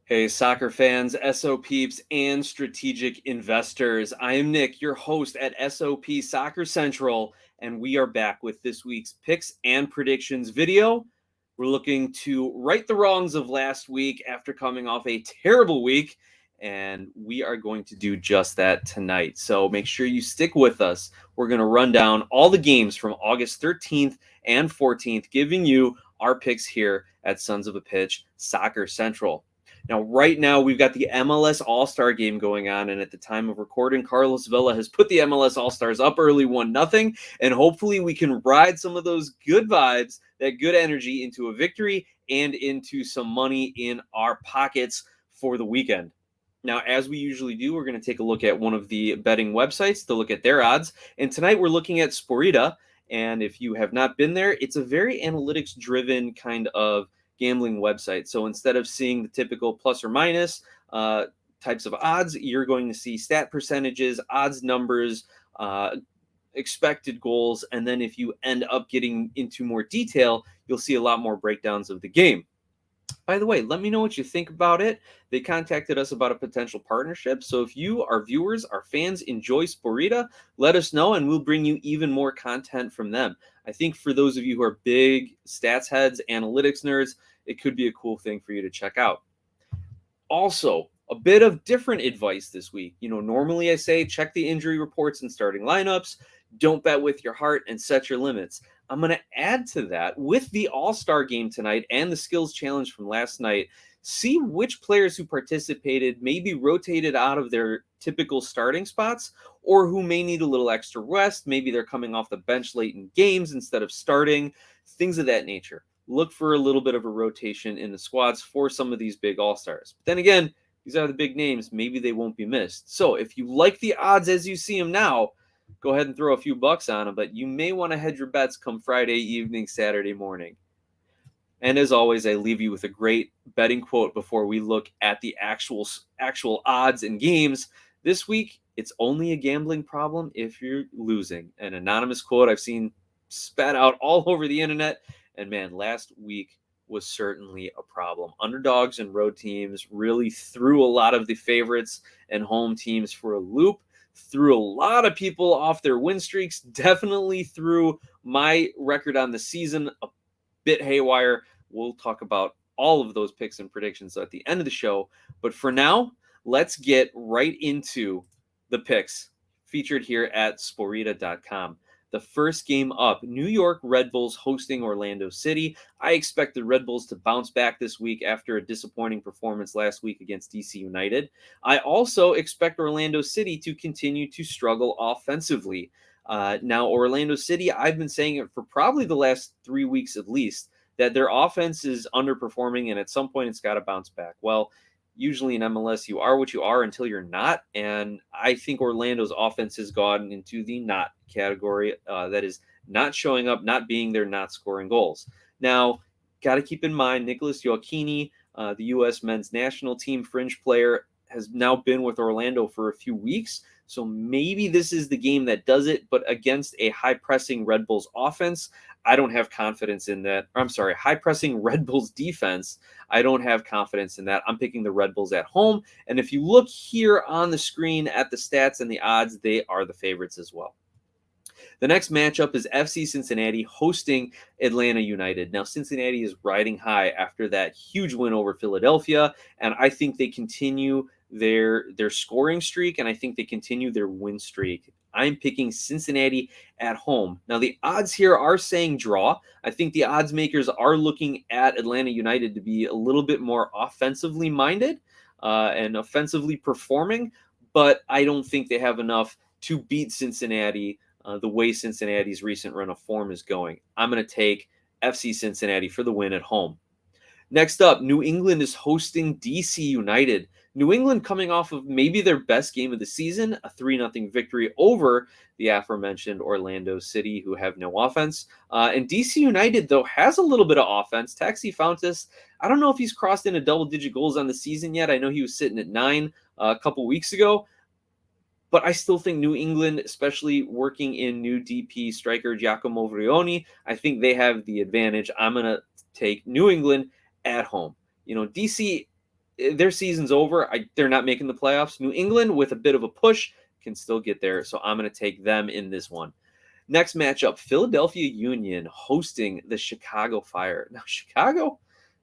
Hey, soccer fans, SO peeps, and strategic investors. I am Nick, your host at SOP Soccer Central, and we are back with this week's picks and predictions video. We're looking to right the wrongs of last week after coming off a terrible week, and we are going to do just that tonight. So make sure you stick with us. We're going to run down all the games from August 13th and 14th, giving you our picks here at Sons of a Pitch Soccer Central. Now, right now, we've got the MLS All-Star game going on, and at the time of recording, Carlos Vela has put the MLS All-Stars up early 1-0, and hopefully we can ride some of those good vibes, that good energy into a victory and into some money in our pockets for the weekend. Now, as we usually do, we're going to take a look at one of the betting websites to look at their odds, and tonight we're looking at Sporita, and if you have not been there, it's a very analytics-driven kind of gambling website. So instead of seeing the typical plus or minus types of odds, you're going to see stat percentages, odds numbers, expected goals, and then if you end up getting into more detail, you'll see a lot more breakdowns of the game. By the way, let me know what you think about it. They contacted us about a potential partnership. So if you, our viewers, our fans, enjoy Sporita, let us know and we'll bring you even more content from them. I think for those of you who are big stats heads, analytics nerds, it could be a cool thing for you to check out. Also, a bit of different advice this week. Normally I say check the injury reports and starting lineups, don't bet with your heart, and set your limits. I'm going to add to that with the All-Star game tonight and the skills challenge from last night. See which players who participated may be rotated out of their typical starting spots or who may need a little extra rest. Maybe they're coming off the bench late in games instead of starting, things of that nature. Look for a little bit of a rotation in the squads for some of these big All-Stars. But then again, these are the big names. Maybe they won't be missed. So if you like the odds as you see them now, go ahead and throw a few bucks on them, but you may want to hedge your bets come Friday evening, Saturday morning. And as always, I leave you with a great betting quote before we look at the actual odds and games. This week, it's only a gambling problem if you're losing. An anonymous quote I've seen spat out all over the internet. And man, last week was certainly a problem. Underdogs and road teams really threw a lot of the favorites and home teams for a loop. Threw a lot of people off their win streaks, definitely threw my record on the season a bit haywire. We'll talk about all of those picks and predictions at the end of the show. But for now, let's get right into the picks featured here at Sporita.com. The first game up, New York Red Bulls hosting Orlando City. I expect the Red Bulls to bounce back this week after a disappointing performance last week against DC United. I also expect Orlando City to continue to struggle offensively. Now, Orlando City, I've been saying it for probably the last 3 weeks at least, that their offense is underperforming and at some point it's got to bounce back. Well, usually in MLS, you are what you are until you're not. And I think Orlando's offense has gone into the not category. That is not showing up, not being there, not scoring goals. Now, got to keep in mind, Nicholas Joachini, the U.S. men's national team fringe player, has now been with Orlando for a few weeks. So maybe this is the game that does it, but against a high-pressing Red Bulls offense, I don't have confidence in that. I'm sorry, high-pressing Red Bulls defense, I don't have confidence in that. I'm picking the Red Bulls at home. And if you look here on the screen at the stats and the odds, they are the favorites as well. The next matchup is FC Cincinnati hosting Atlanta United. Now, Cincinnati is riding high after that huge win over Philadelphia, and I think they continue their scoring streak, and I think they continue their win streak. I'm picking Cincinnati at home. Now, the odds here are saying draw. I think the odds makers are looking at Atlanta United to be a little bit more offensively minded and offensively performing, but I don't think they have enough to beat Cincinnati the way Cincinnati's recent run of form is going. I'm going to take FC Cincinnati for the win at home. Next up, New England is hosting DC United. New England coming off of maybe their best game of the season, a 3-0 victory over the aforementioned Orlando City, who have no offense. And DC United, though, has a little bit of offense. Taxi Fountas, I don't know if he's crossed into double-digit goals on the season yet. I know he was sitting at 9 a couple weeks ago. But I still think New England, especially working in new DP striker Giacomo Vrioni, I think they have the advantage. I'm going to take New England at home. DC, their season's over. They're not making the playoffs. New England, with a bit of a push, can still get there. So I'm going to take them in this one. Next matchup, Philadelphia Union hosting the Chicago Fire. Now, Chicago,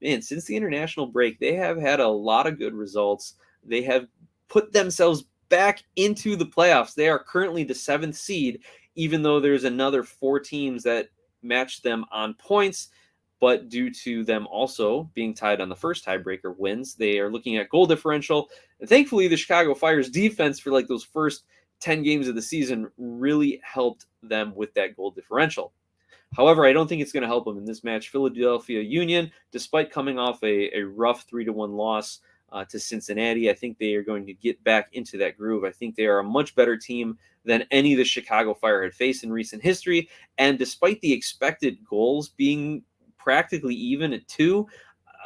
man, since the international break, they have had a lot of good results. They have put themselves back into the playoffs. They are currently the 7th seed, even though there's another 4 teams that match them on points. But due to them also being tied on the first tiebreaker wins, they are looking at goal differential. And thankfully, the Chicago Fire's defense for like those first 10 games of the season really helped them with that goal differential. However, I don't think it's going to help them in this match. Philadelphia Union, despite coming off a rough 3-1 loss to Cincinnati, I think they are going to get back into that groove. I think they are a much better team than any the Chicago Fire had faced in recent history. And despite the expected goals being practically even at 2,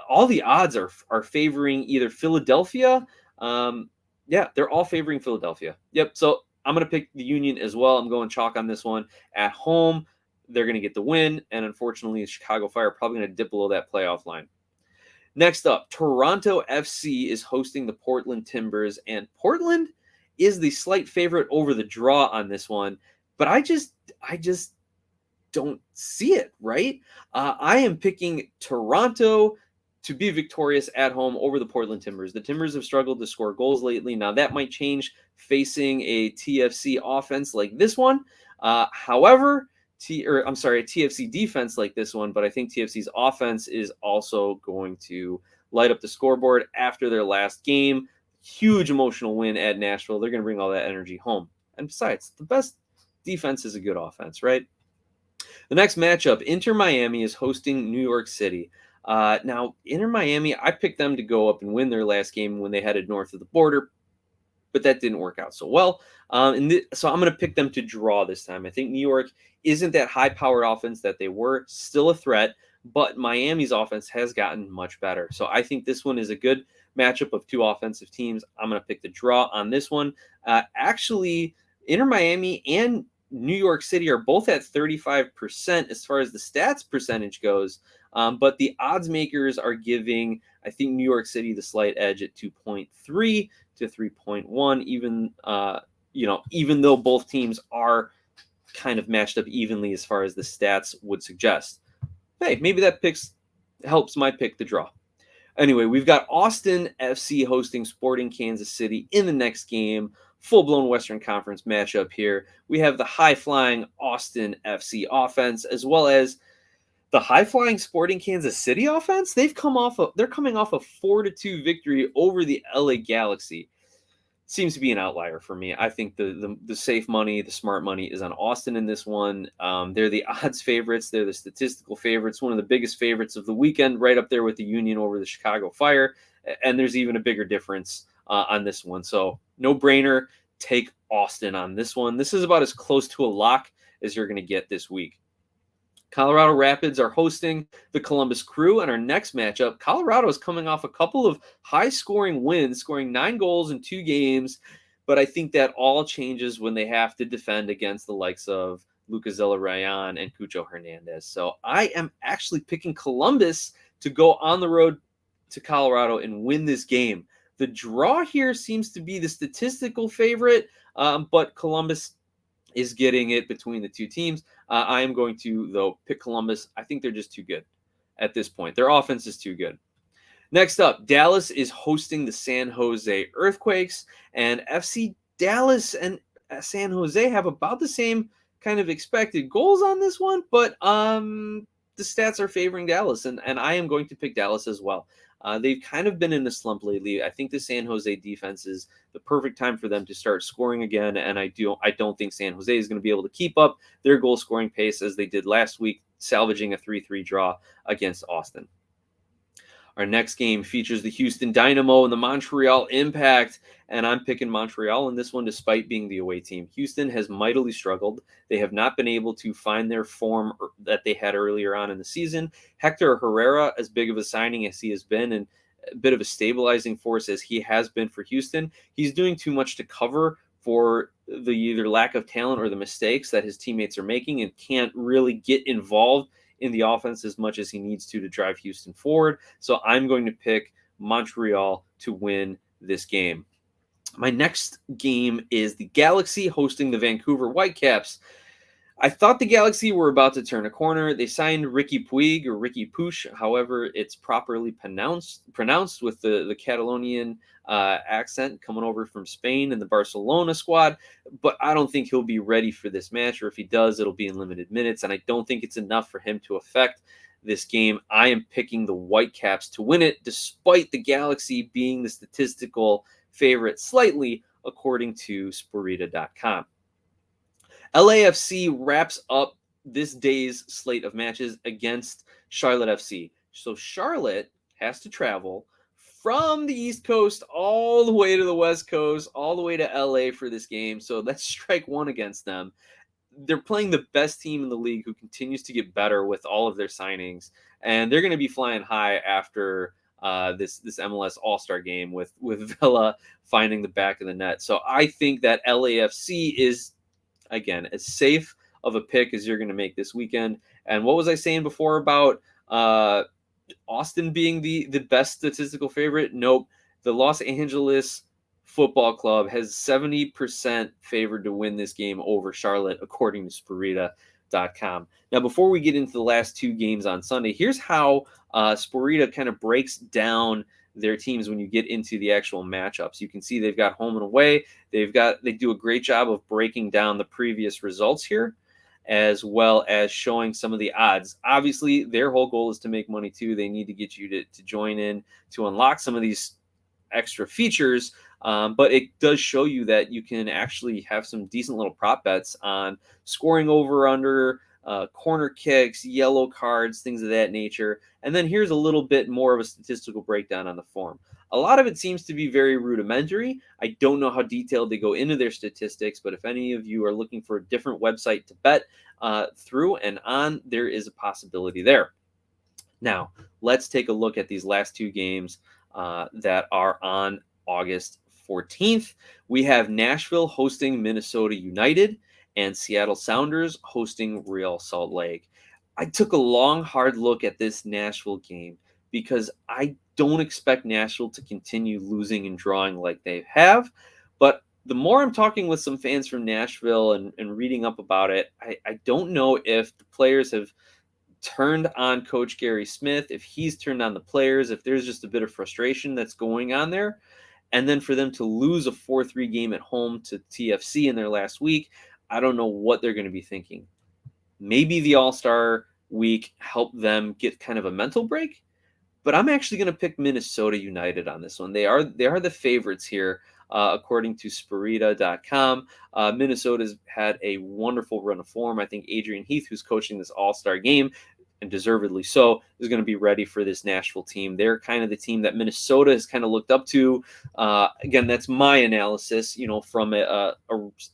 all the odds are favoring either Philadelphia. Yeah, they're all favoring Philadelphia. Yep. So I'm going to pick the Union as well. I'm going chalk on this one. At home, they're going to get the win. And unfortunately, the Chicago Fire are probably going to dip below that playoff line. Next up, Toronto FC is hosting the Portland Timbers. And Portland is the slight favorite over the draw on this one. But I just don't see it, right? I am picking Toronto to be victorious at home over the Portland Timbers. The Timbers have struggled to score goals lately. Now, that might change facing a TFC offense like this one. However, a TFC defense like this one, but I think TFC's offense is also going to light up the scoreboard after their last game. Huge emotional win at Nashville. They're going to bring all that energy home. And besides, the best defense is a good offense, right? The next matchup, Inter Miami is hosting New York City. Now, Inter Miami, I picked them to go up and win their last game when they headed north of the border, but that didn't work out so well. So I'm going to pick them to draw this time. I think New York isn't that high-powered offense that they were, still a threat, but Miami's offense has gotten much better. So I think this one is a good matchup of 2 offensive teams. I'm going to pick the draw on this one. Actually, Inter Miami and New York City are both at 35% as far as the stats percentage goes. But the odds makers are giving, I think, New York City the slight edge at 2.3 to 3.1, even though both teams are kind of matched up evenly as far as the stats would suggest. Hey, maybe that helps my pick the draw. Anyway, we've got Austin FC hosting Sporting Kansas City in the next game. Full-blown Western Conference matchup here. We have the high-flying Austin FC offense as well as the high-flying Sporting Kansas City offense. They're coming off a 4-2 victory over the LA Galaxy. Seems to be an outlier for me. I think the safe money, the smart money is on Austin in this one. They're the odds favorites. They're the statistical favorites. One of the biggest favorites of the weekend, right up there with the Union over the Chicago Fire. And there's even a bigger difference on this one. So no brainer, take Austin on this one. This is about as close to a lock as you're going to get this week. Colorado Rapids are hosting the Columbus Crew. And our next matchup, Colorado is coming off a couple of high-scoring wins, scoring 9 goals in 2 games. But I think that all changes when they have to defend against the likes of Lucas Zelarayan and Cucho Hernandez. So I am actually picking Columbus to go on the road to Colorado and win this game. The draw here seems to be the statistical favorite, but Columbus is getting it between the 2 teams. I am going to, though, pick Columbus. I think they're just too good at this point. Their offense is too good. Next up, Dallas is hosting the San Jose Earthquakes, and FC Dallas and San Jose have about the same kind of expected goals on this one, but the stats are favoring Dallas, and I am going to pick Dallas as well. They've kind of been in a slump lately. I think the San Jose defense is the perfect time for them to start scoring again, and I don't think San Jose is going to be able to keep up their goal-scoring pace as they did last week, salvaging a 3-3 draw against Austin. Our next game features the Houston Dynamo and the Montreal Impact, and I'm picking Montreal in this one despite being the away team. Houston has mightily struggled. They have not been able to find their form that they had earlier on in the season. Hector Herrera, as big of a signing as he has been and a bit of a stabilizing force as he has been for Houston, he's doing too much to cover for the either lack of talent or the mistakes that his teammates are making and can't really get involved in the offense as much as he needs to drive Houston forward. So I'm going to pick Montreal to win this game. My next game is the Galaxy hosting the Vancouver Whitecaps. I thought the Galaxy were about to turn a corner. They signed Ricky Puig, or Ricky Puig, however it's properly pronounced with the Catalonian accent coming over from Spain and the Barcelona squad. But I don't think he'll be ready for this match, or if he does, it'll be in limited minutes. And I don't think it's enough for him to affect this game. I am picking the Whitecaps to win it, despite the Galaxy being the statistical favorite slightly, according to Sporita.com. LAFC wraps up this day's slate of matches against Charlotte FC. So Charlotte has to travel from the East Coast all the way to the West Coast, all the way to LA for this game. So that's strike one against them. They're playing the best team in the league, who continues to get better with all of their signings. And they're going to be flying high after this MLS All-Star game with Villa finding the back of the net. So I think that LAFC is, again, as safe of a pick as you're going to make this weekend. And what was I saying before about Austin being the best statistical favorite? Nope. The Los Angeles Football Club has 70% favored to win this game over Charlotte, according to Sporita.com. Now, before we get into the last two games on Sunday, here's how Sporita kind of breaks down their teams when you get into the actual matchups. You can see they've got home and away. They do a great job of breaking down the previous results here, as well as showing some of the odds. Obviously, their whole goal is to make money too. They need to get you to join in to unlock some of these extra features. But it does show you that you can actually have some decent little prop bets on scoring over, under, corner kicks, yellow cards, things of that nature. And then here's a little bit more of a statistical breakdown on the form. A lot of it seems to be very rudimentary. I don't know how detailed they go into their statistics, but if any of you are looking for a different website to bet through and on, there is a possibility there. Now, let's take a look at these last two games that are on August 14th. We have Nashville hosting Minnesota United and Seattle Sounders hosting Real Salt Lake. I took a long, hard look at this Nashville game because I don't expect Nashville to continue losing and drawing like they have. But the more I'm talking with some fans from Nashville and reading up about it, I don't know if the players have turned on Coach Gary Smith, if he's turned on the players, if there's just a bit of frustration that's going on there. And then for them to lose a 4-3 game at home to TFC in their last week, I don't know what they're going to be thinking. Maybe the All-Star week helped them get kind of a mental break, but I'm actually going to pick Minnesota United on this one. They are the favorites here, according to Sporita.com. Minnesota's had a wonderful run of form. I think Adrian Heath, who's coaching this All-Star game, and deservedly so, is going to be ready for this Nashville team. They're kind of the team that Minnesota has kind of looked up to. Again, that's my analysis, from a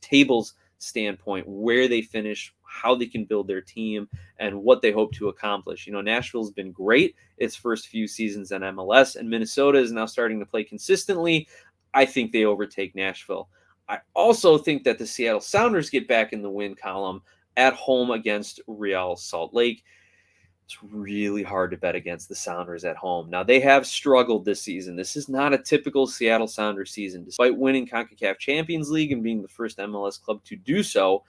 tables standpoint, where they finish, how they can build their team, and what they hope to accomplish. Nashville's been great its first few seasons in MLS, and Minnesota is now starting to play consistently. I think they overtake Nashville. I also think that the Seattle Sounders get back in the win column at home against Real Salt Lake. It's really hard to bet against the Sounders at home. Now, they have struggled this season. This is not a typical Seattle Sounders season. Despite winning CONCACAF Champions League and being the first MLS club to do so,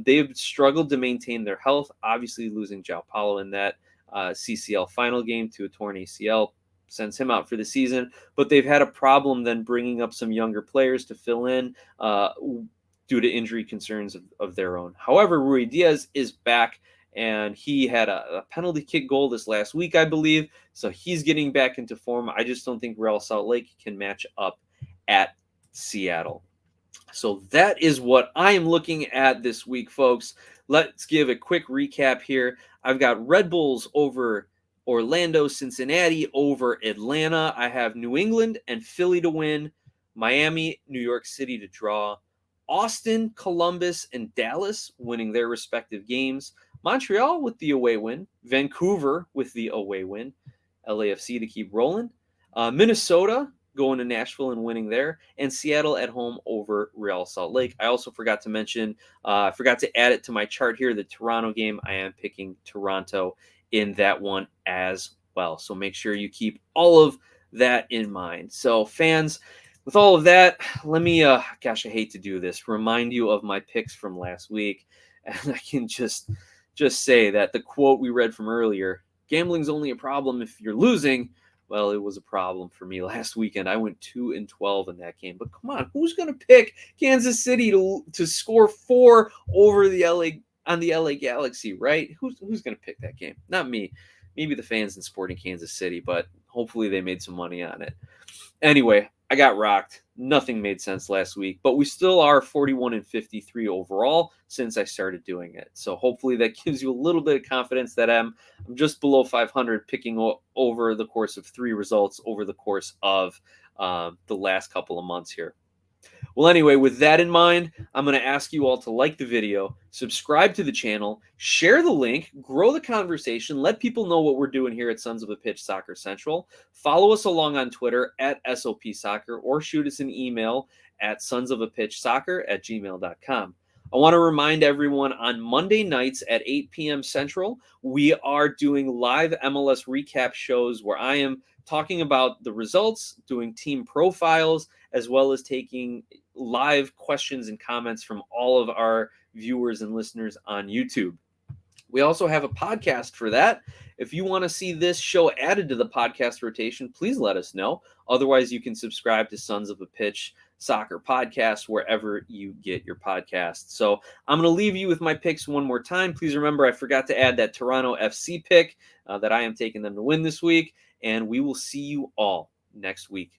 they've struggled to maintain their health, obviously losing Jall in that CCL final game to a torn ACL sends him out for the season. But they've had a problem then bringing up some younger players to fill in due to injury concerns of their own. However, Rui Diaz is back, and he had a penalty kick goal this last week, I believe. So he's getting back into form. I just don't think Real Salt Lake can match up at Seattle. So that is what I am looking at this week, folks. Let's give a quick recap here. I've got Red Bulls over Orlando, Cincinnati over Atlanta. I have New England and Philly to win, Miami, New York City to draw, Austin, Columbus, and Dallas winning their respective games, Montreal with the away win, Vancouver with the away win, LAFC to keep rolling, Minnesota going to Nashville and winning there, and Seattle at home over Real Salt Lake. I also forgot to mention, I forgot to add it to my chart here, the Toronto game. I am picking Toronto in that one as well. So make sure you keep all of that in mind. So fans, with all of that, let me, gosh, I hate to do this, remind you of my picks from last week. And I can just say that the quote we read from earlier, gambling's only a problem if you're losing. Well, it was a problem for me last weekend. I went 2-12 in that game. But come on, who's going to pick Kansas City to score 4 over the LA Galaxy, right? Who's going to pick that game? Not me. Maybe the fans in Sporting Kansas City, but hopefully they made some money on it. Anyway, I got rocked. Nothing made sense last week, but we still are 41-53 overall since I started doing it. So hopefully that gives you a little bit of confidence that I'm just below 500 picking over the course of 3 results over the course of the last couple of months here. Well, anyway, with that in mind, I'm going to ask you all to like the video, subscribe to the channel, share the link, grow the conversation, let people know what we're doing here at Sons of a Pitch Soccer Central. Follow us along on Twitter at SOP Soccer or shoot us an email at sonsofapitchsoccer@gmail.com. I want to remind everyone on Monday nights at 8 p.m. Central, we are doing live MLS recap shows where I am talking about the results, doing team profiles, as well as taking live questions and comments from all of our viewers and listeners on YouTube. We also have a podcast for that. If you want to see this show added to the podcast rotation, please let us know. Otherwise, you can subscribe to Sons of a Pitch Soccer Podcast wherever you get your podcasts. So I'm going to leave you with my picks one more time. Please remember, I forgot to add that Toronto FC pick that I am taking them to win this week. And we will see you all next week.